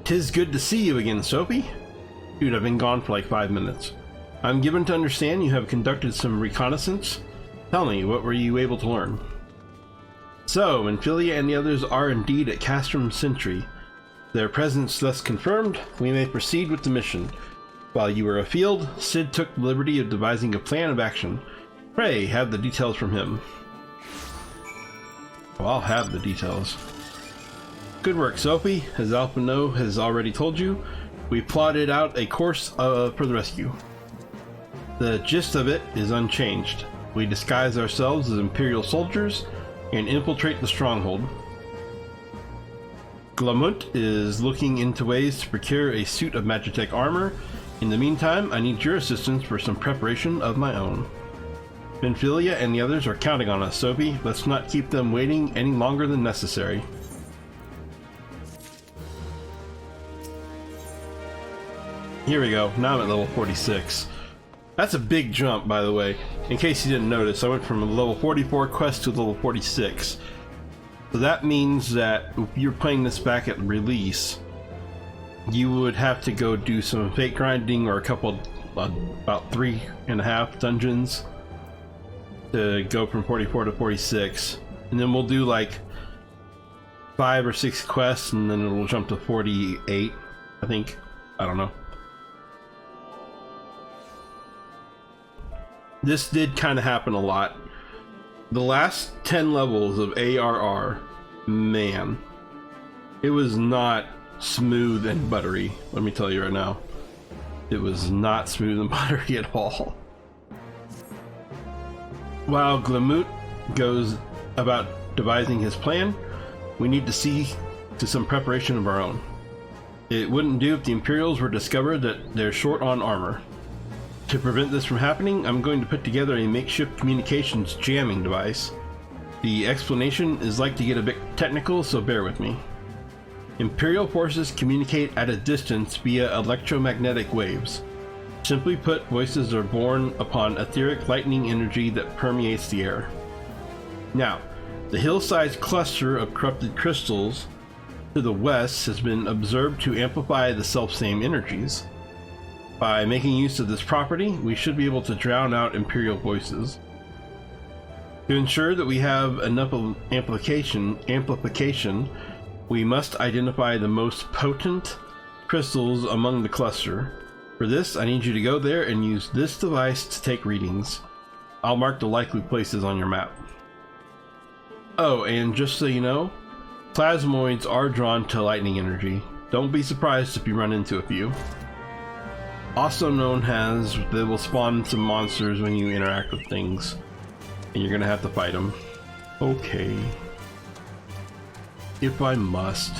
'Tis good to see you again, Soapy. Dude, I've been gone for like 5 minutes. I'm given to understand you have conducted some reconnaissance. Tell me, what were you able to learn? So, Menphilia and the others are indeed at Castrum Sentry. Their presence thus confirmed, we may proceed with the mission. While you were afield, Sid took the liberty of devising a plan of action. Pray, have the details from him. Well, I'll have the details. Good work, Sophie. As Alpino has already told you, we plotted out a course for the rescue. The gist of it is unchanged. We disguise ourselves as Imperial soldiers and infiltrate the stronghold. Glamut is looking into ways to procure a suit of Magitech armor. In the meantime, I need your assistance for some preparation of my own. Menphilia and the others are counting on us, Sophie. Let's not keep them waiting any longer than necessary. Here we go. Now I'm at level 46. That's a big jump, by the way. In case you didn't notice, I went from a level 44 quest to level 46. So that means that if you're playing this back at release, you would have to go do some fake grinding or a couple, about 3.5 dungeons to go from 44 to 46. And then we'll do like 5 or 6 quests and then it'll jump to 48, I think. I don't know. This did kind of happen a lot. The last 10 levels of ARR, man, it was not smooth and buttery. Let me tell you right now, it was not smooth and buttery at all. While Glamut goes about devising his plan, we need to see to some preparation of our own. It wouldn't do if the Imperials were discovered that they're short on armor. To prevent this from happening, I'm going to put together a makeshift communications jamming device. The explanation is like to get a bit technical, so bear with me. Imperial forces communicate at a distance via electromagnetic waves. Simply put, voices are born upon etheric lightning energy that permeates the air. Now, the hill-sized cluster of corrupted crystals to the west has been observed to amplify the selfsame energies. By making use of this property, we should be able to drown out Imperial voices. To ensure that we have enough amplification, we identify the most potent crystals among the cluster. For this, I need you to go there and use this device to take readings. I'll mark the likely places on your map. Oh, and just so you know, plasmoids are drawn to lightning energy. Don't be surprised if you run into a few. Also known as, they will spawn some monsters when you interact with things, and you're gonna have to fight them. Okay. If I must.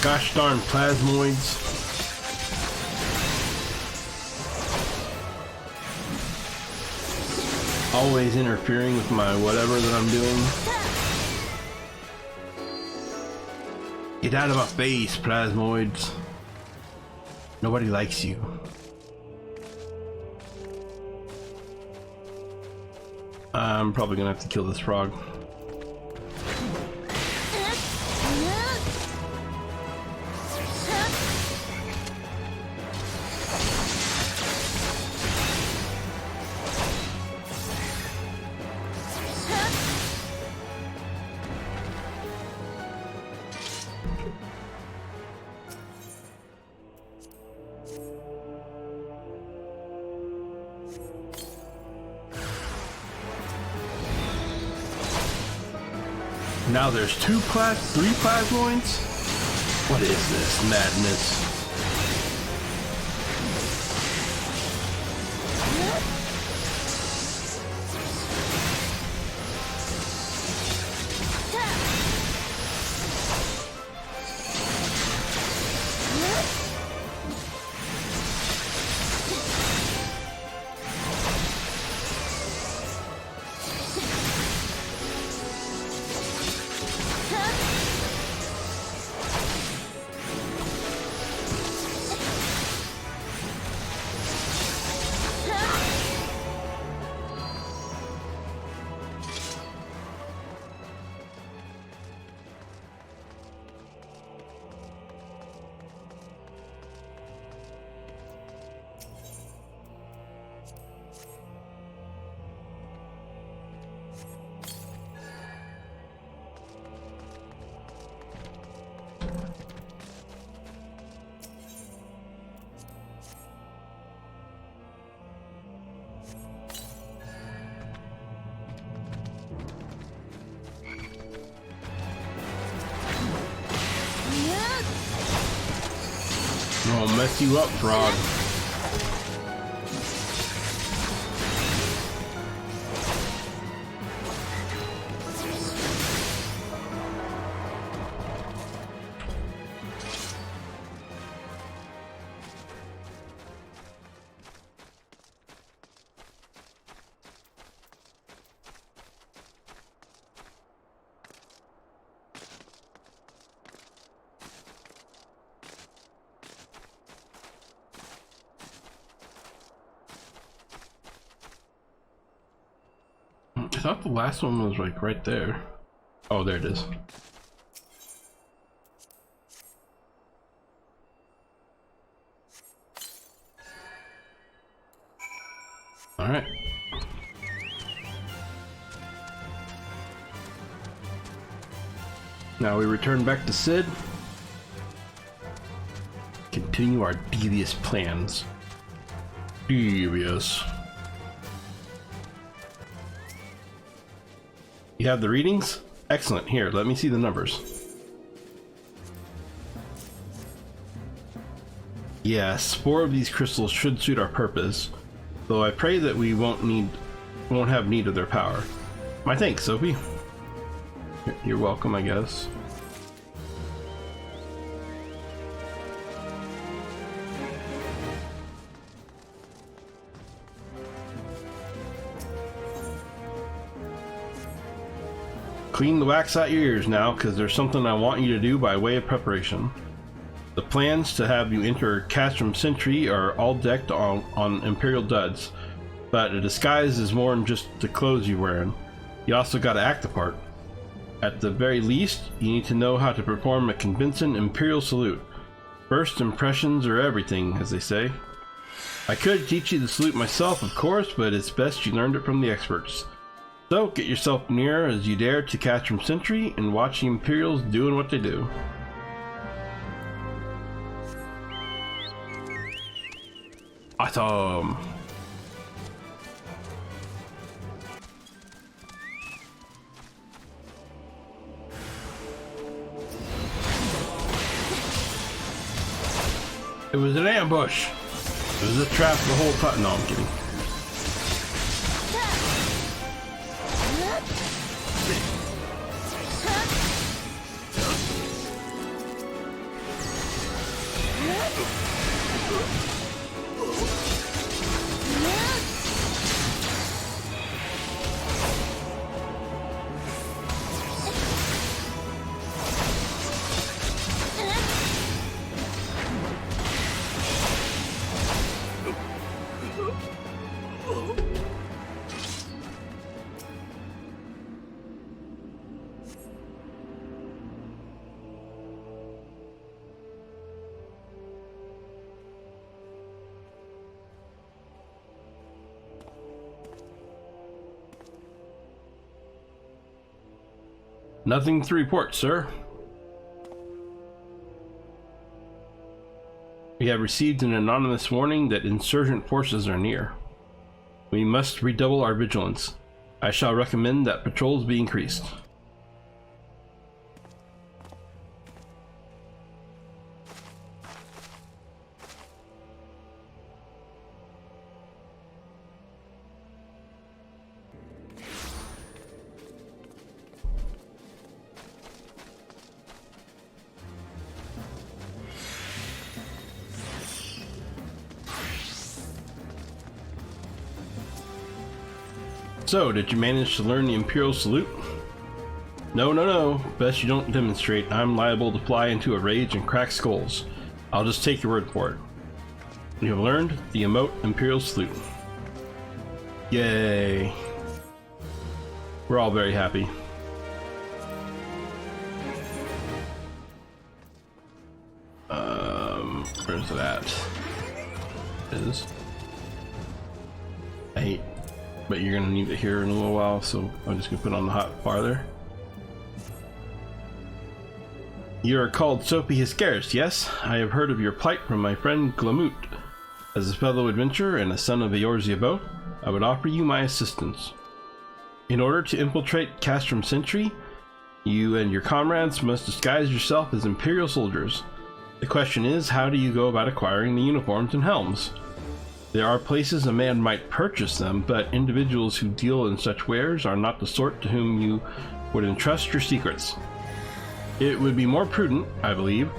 Gosh darn plasmoids. Always interfering with my whatever that I'm doing. Get out of my face, plasmoids. Nobody likes you. I'm probably gonna have to kill this frog. Now there's three plasmoids? What is this madness? I'll mess you up, frog. I thought the last one was like right there. Oh, there it is. All right. Now we return back to Sid. Continue our devious plans. Devious. You have the readings? Excellent. Here, let me see the numbers. Yes, 4 of these crystals should suit our purpose, though I pray that we won't have need of their power. My thanks, Sophie. You're welcome, I guess. Clean the wax out your ears now, because there's something I want you to do by way of preparation. The plans to have you enter Castrum Sentry are all decked on Imperial duds, but a disguise is more than just the clothes you're wearing. You also gotta act the part. At the very least, you need to know how to perform a convincing Imperial salute. First impressions are everything, as they say. I could teach you the salute myself, of course, but it's best you learned it from the experts. So, get yourself near as you dare to Castrum Sentry and watch the Imperials doing what they do. Awesome. It was an ambush. It was a trap the whole time. No, I'm kidding. Nothing to report, sir. We have received an anonymous warning that insurgent forces are near. We must redouble our vigilance. I shall recommend that patrols be increased. So, did you manage to learn the Imperial salute? No. Best you don't demonstrate. I'm liable to fly into a rage and crack skulls. I'll just take your word for it. You have learned the emote Imperial salute. Yay. We're all very happy. Where's it at? It is. I hate. But you're gonna need it here in a little while, so I'm just gonna put on the hot bar there. You are called Sophie Hiscaris, yes? I have heard of your plight from my friend Glamut. As a fellow adventurer and a son of Eorzea both, I would offer you my assistance. In order to infiltrate Castrum Sentry, you and your comrades must disguise yourself as Imperial soldiers. The question is, how do you go about acquiring the uniforms and helms? There are places a man might purchase them, but individuals who deal in such wares are not the sort to whom you would entrust your secrets. It would be more prudent, I believe,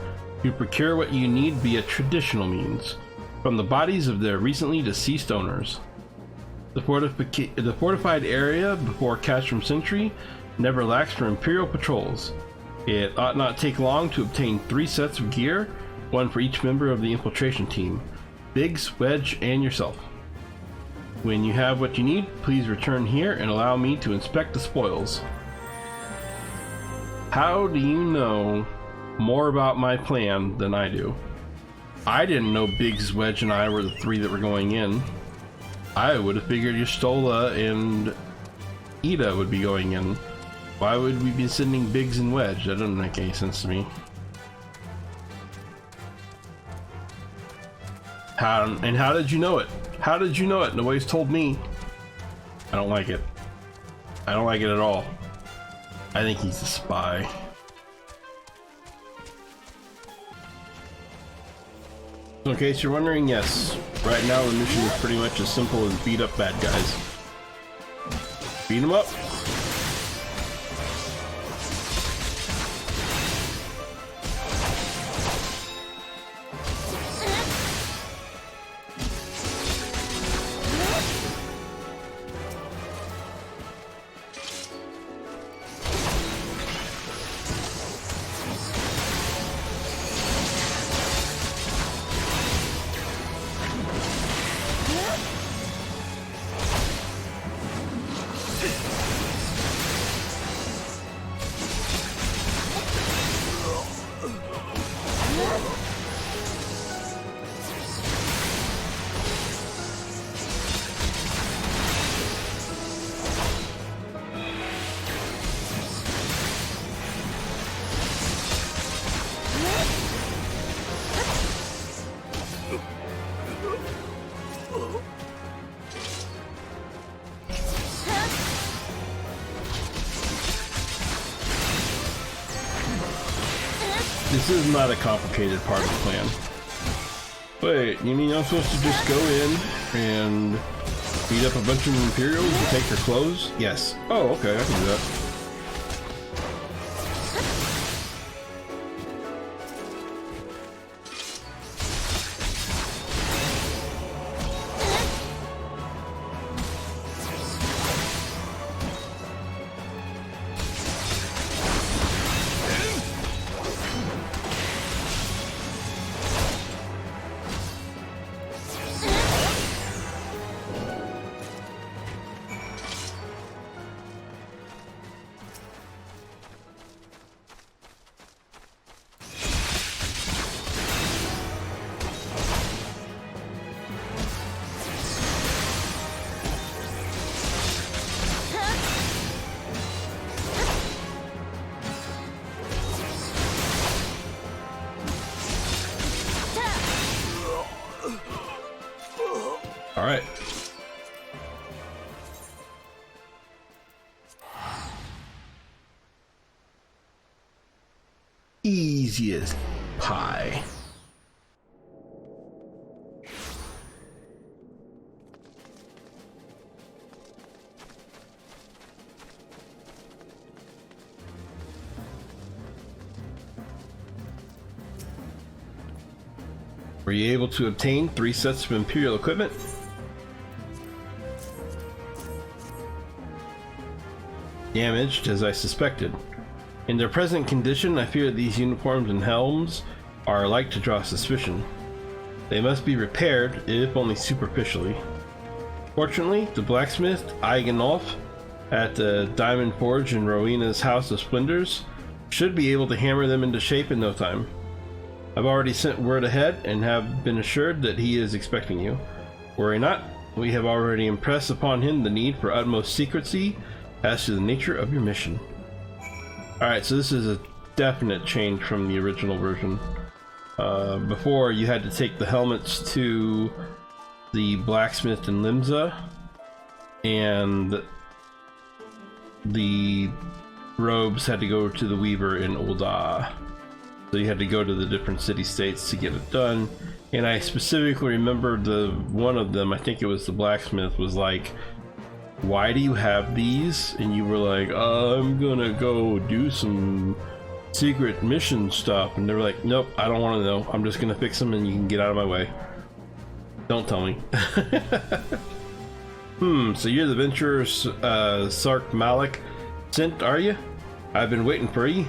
to procure what you need via traditional means, from the bodies of their recently deceased owners. The fortified area before Castrum Sentry never lacks for Imperial patrols. It ought not take long to obtain 3 sets of gear, 1 for each member of the infiltration team. Biggs, Wedge, and yourself. When you have what you need, please return here and allow me to inspect the spoils. How do you know more about my plan than I do? I didn't know Biggs, Wedge, and I were the 3 that were going in. I would have figured Yustola and Ida would be going in. Why would we be sending Biggs and Wedge? That doesn't make any sense to me. How did you know it? How did you know it? Nobody's told me. I don't like it. I don't like it at all. I think he's a spy. So in case you're wondering, yes, right now the mission is pretty much as simple as beat up bad guys. Beat them up. This is not a complicated part of the plan. Wait, you mean I'm supposed to just go in and beat up a bunch of Imperials and take their clothes? Yes. Oh, okay, I can do that. All right. Easy as pie. Were you able to obtain 3 sets of Imperial equipment? Damaged, as I suspected. In their present condition, I fear these uniforms and helms are like to draw suspicion. They must be repaired, if only superficially. Fortunately, the blacksmith, Iganolf, at the Diamond Forge in Rowena's House of Splendors, should be able to hammer them into shape in no time. I've already sent word ahead and have been assured that he is expecting you. Worry not, we have already impressed upon him the need for utmost secrecy as to the nature of your mission. Alright, so this is a definite change from the original version. Before, you had to take the helmets to the blacksmith in Limsa, and the robes had to go to the weaver in Ul'dah. So you had to go to the different city-states to get it done. And I specifically remember one of them, I think it was the blacksmith, was like, why do you have these? And you were like, I'm gonna go do some secret mission stuff. And they were like, nope, I don't want to know. I'm just gonna fix them and you can get out of my way. Don't tell me. So you're the adventurer Sark Malik sent, are you? I've been waiting for you.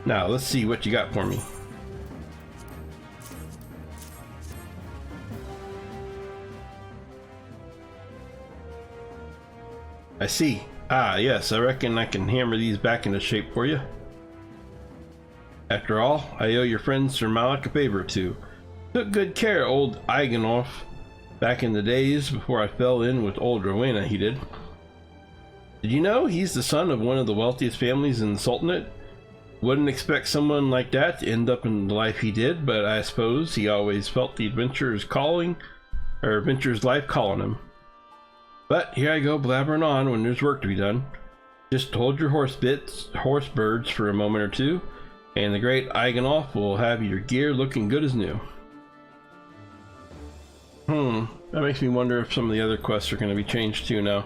Now, let's see what you got for me. I see. Ah, yes, I reckon I can hammer these back into shape for you. After all, I owe your friend Sir Malik a favor or two. Took good care of old Iganov back in the days before I fell in with old Rowena, he did. Did you know he's the son of one of the wealthiest families in the Sultanate? Wouldn't expect someone like that to end up in the life he did, but I suppose he always felt the adventurer's life calling him. But here I go blabbering on when there's work to be done. Just hold your horse birds for a moment or two, and the great Iganov will have your gear looking good as new. That makes me wonder if some of the other quests are going to be changed too now.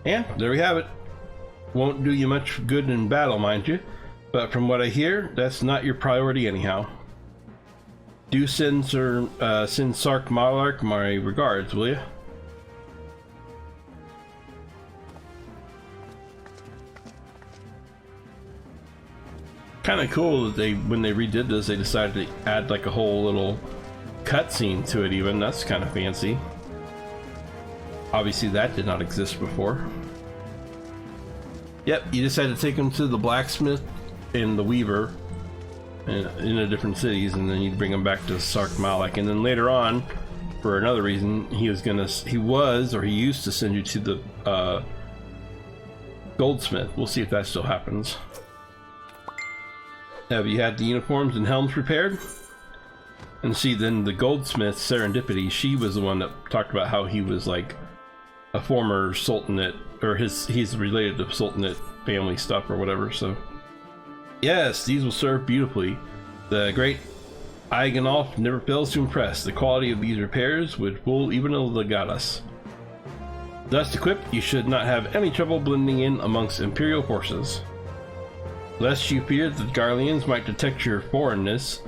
And there we have it. Won't do you much good in battle, mind you, but from what I hear, that's not your priority anyhow. Do send Sark Malik my regards, will you? Kind of cool that when they redid this, they decided to add like a whole little cutscene to it even. That's kind of fancy. Obviously that did not exist before. Yep, you just had to take them to the blacksmith and the weaver in the different cities, and then you'd bring them back to Sark Malik, and then later on, for another reason, he used to send you to the goldsmith. We'll see if that still happens. Have you had the uniforms and helms prepared? And see, then the goldsmith, Serendipity, she was the one that talked about how he was like a former sultanate, or he's related to sultanate family stuff or whatever, so. Yes, these will serve beautifully. The great Iganov never fails to impress. The quality of these repairs would fool even a legatus. Thus equipped, you should not have any trouble blending in amongst Imperial forces. Lest you fear that the Garleans might detect your foreignness,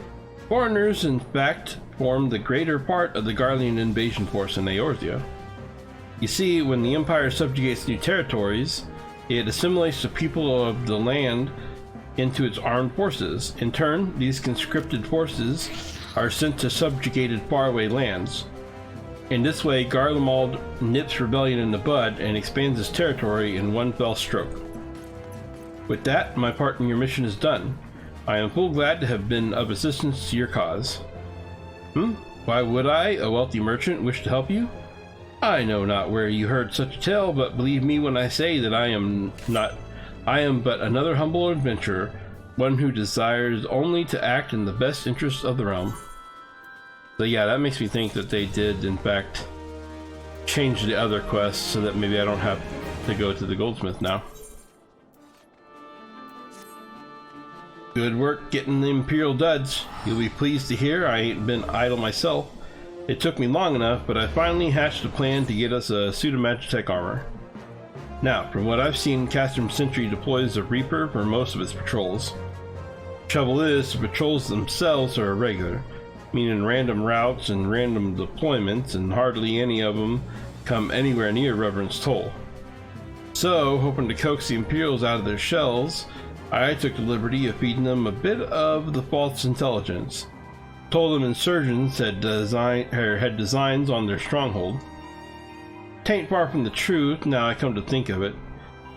foreigners in fact form the greater part of the Garlean invasion force in Eorzea. You see, when the Empire subjugates new territories, it assimilates the people of the land into its armed forces. In turn, these conscripted forces are sent to subjugated faraway lands. In this way, Garlemald nips rebellion in the bud and expands his territory in one fell stroke. With that, my part in your mission is done. I am full glad to have been of assistance to your cause. Why would I, a wealthy merchant, wish to help you? I know not where you heard such a tale, but believe me when I say that I am but another humble adventurer, one who desires only to act in the best interests of the realm. So yeah, that makes me think that they did, in fact, change the other quests so that maybe I don't have to go to the goldsmith now. Good work getting the Imperial duds. You'll be pleased to hear I ain't been idle myself. It took me long enough, but I finally hatched a plan to get us a suit of Magitech armor. Now, from what I've seen, Castrum Sentry deploys a Reaper for most of its patrols. Trouble is, the patrols themselves are irregular, meaning random routes and random deployments, and hardly any of them come anywhere near Reverend's Toll. So, hoping to coax the Imperials out of their shells, I took the liberty of feeding them a bit of the false intelligence. Told them insurgents had designs on their stronghold. Tain't far from the truth, now I come to think of it.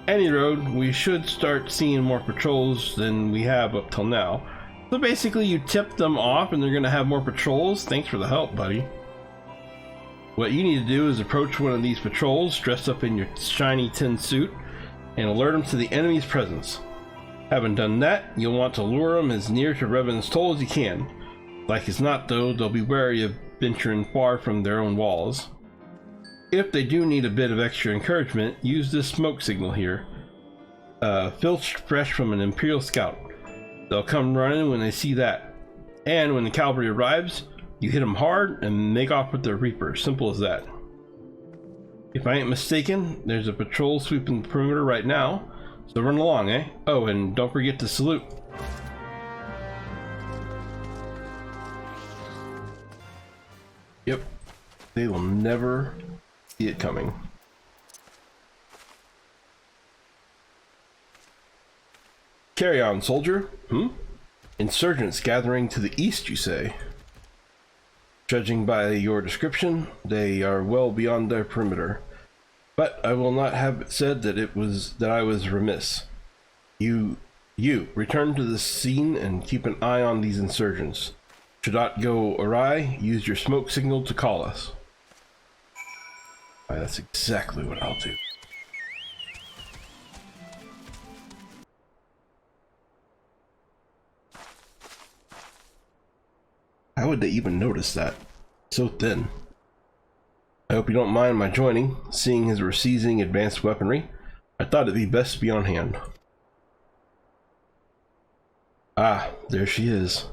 Any road, we should start seeing more patrols than we have up till now. So basically you tip them off and they're gonna have more patrols. Thanks for the help, buddy. What you need to do is approach one of these patrols dressed up in your shiny tin suit and alert them to the enemy's presence. Having done that, you'll want to lure them as near to Revan's Toll as you can. Like as not though, they'll be wary of venturing far from their own walls. If they do need a bit of extra encouragement, use this smoke signal here. filched fresh from an Imperial scout. They'll come running when they see that. And when the cavalry arrives, you hit them hard and make off with their Reaper. Simple as that. If I ain't mistaken, there's a patrol sweeping the perimeter right now, so run along, eh? Oh, and don't forget to salute. Yep, they will never see it coming. Carry on, soldier. Insurgents gathering to the east, you say? Judging by your description, they are well beyond their perimeter. But I will not have it said that I was remiss. You return to the scene and keep an eye on these insurgents. Should aught go awry, use your smoke signal to call us. That's exactly what I'll do. How would they even notice that? So thin. I hope you don't mind my joining. Seeing as we're seizing advanced weaponry, I thought it'd be best to be on hand. Ah, there she is.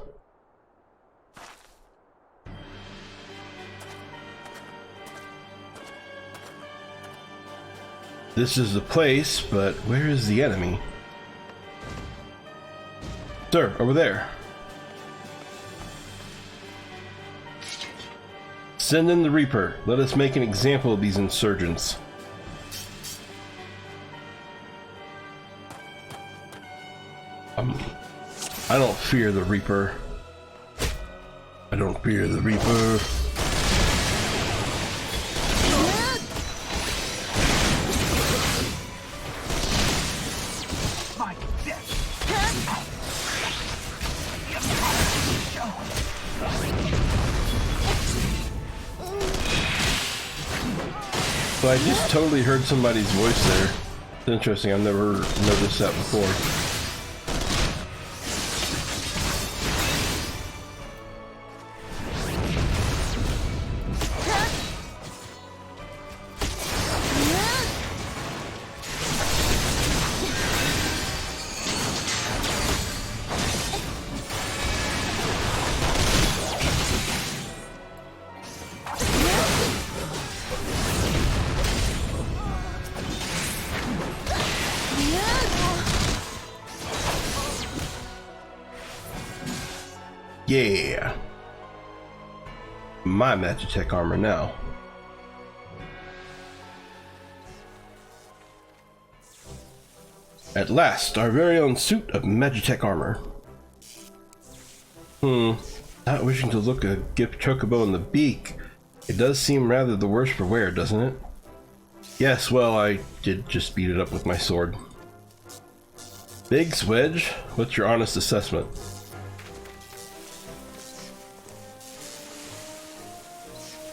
This is the place, but where is the enemy? Sir, over there. Send in the Reaper. Let us make an example of these insurgents. I don't fear the Reaper. I don't fear the Reaper. So I just totally heard somebody's voice there. It's interesting, I've never noticed that before. Yeah, my Magitech armor now. At last, our very own suit of Magitech armor. Not wishing to look a gift chocobo in the beak, it does seem rather the worse for wear, doesn't it? Yes, well, I did just beat it up with my sword. Biggs, Wedge, what's your honest assessment?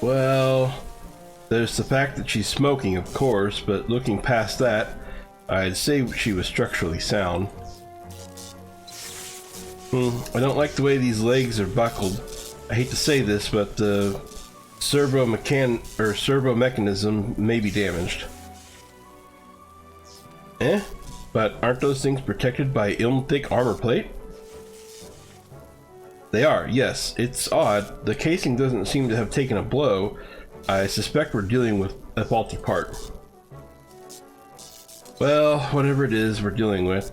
Well, there's the fact that she's smoking, of course, but looking past that, I'd say she was structurally sound. I don't like the way these legs are buckled. I hate to say this, but the servo mechanism may be damaged. But aren't those things protected by thick armor plate? They are, yes. It's odd. The casing doesn't seem to have taken a blow. I suspect we're dealing with a faulty part. Well, whatever it is we're dealing with,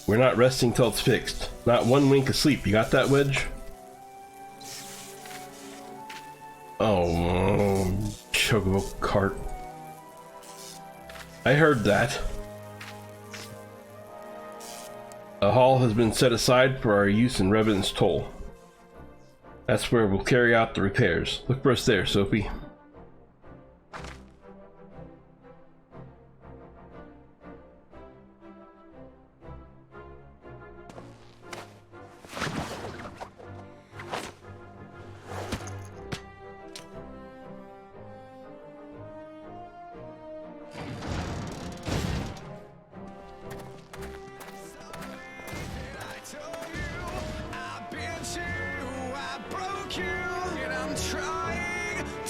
we're not resting till it's fixed. Not one wink of sleep. You got that, Wedge? Oh, chocobo cart. I heard that. A hall has been set aside for our use in Revenant's Toll. That's where we'll carry out the repairs. Look for us there, Sophie.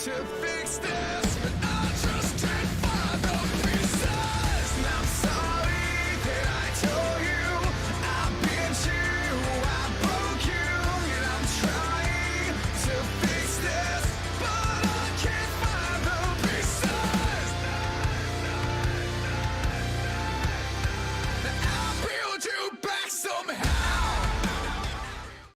To fix this.